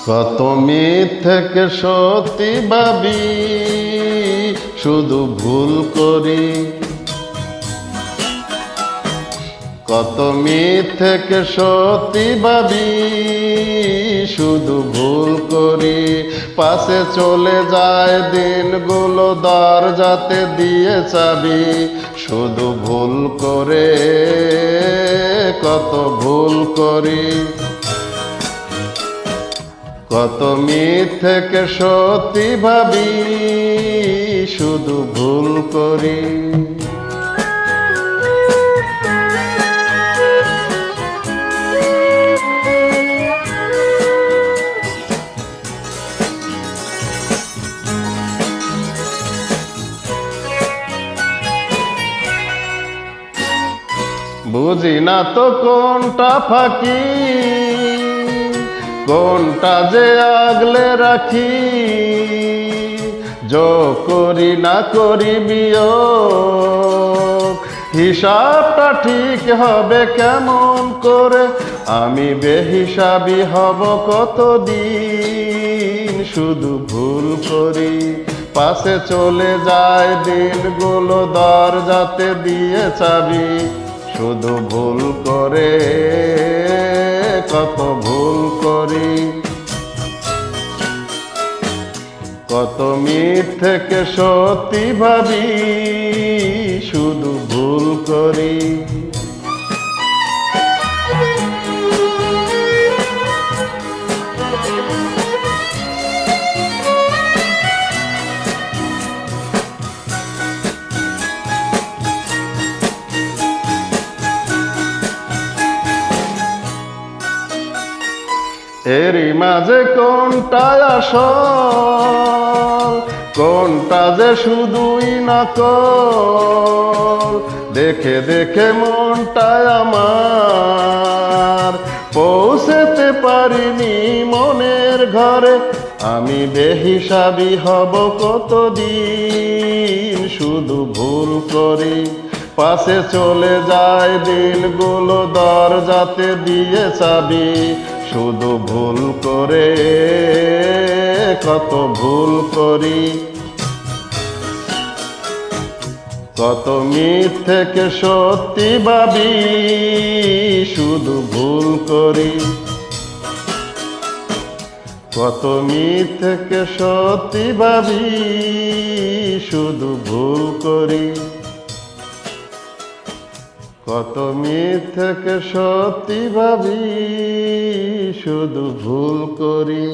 কত মিথ্যেকে সত্যি ভাবি, শুধু ভুল করি। কত মিথ্যেকে সত্যি ভাবি, শুধু ভুল করি। পাশে চলে যায় দিনগুলো, দরজাতে দিয়ে চাবি। শুধু ভুল করে, কত ভুল করি। কত মিথ্যেকে সত্যি ভাবি, শুধু ভুল করি। বুঝি না তো কোনটা ফাঁকি, কোনটা যে আগলে রাখি। যোগ করি না করি বিয়োগ, হিসাবটা ঠিক হবে কেমন করে। আমি বেহিসাবি হব কতদিন, শুধু ভুল করি। পাশে চলে যায় দিনগুলো, দরজাতে দিয়ে চাবি। শুধু ভুল করে, কত ভুল করি। কত মিথ্যেকে সত্যি ভাবি, শুধু ভুল করি। এরই মাঝে কোনটা আসল, কোনটা যে শুধুই নকল। দেখে দেখে মনটা আমার পৌঁছতে পারিনি মনের ঘরে। আমি বেহিসাবি হব কতদিন, শুধু ভুল করি। পাশে চলে যায় দিনগুলো, দরজাতে দিয়ে চাবি। শুধু ভুল করে, কত ভুল করি। কত মিথ্যেকে সত্যি ভাবি, শুধু ভুল করি। কত মিথ্যেকে সত্যি ভাবি, শুধু ভুল করি। কত মিথ্যেকে সত্যি ভাবি, শুধু ভুল করি।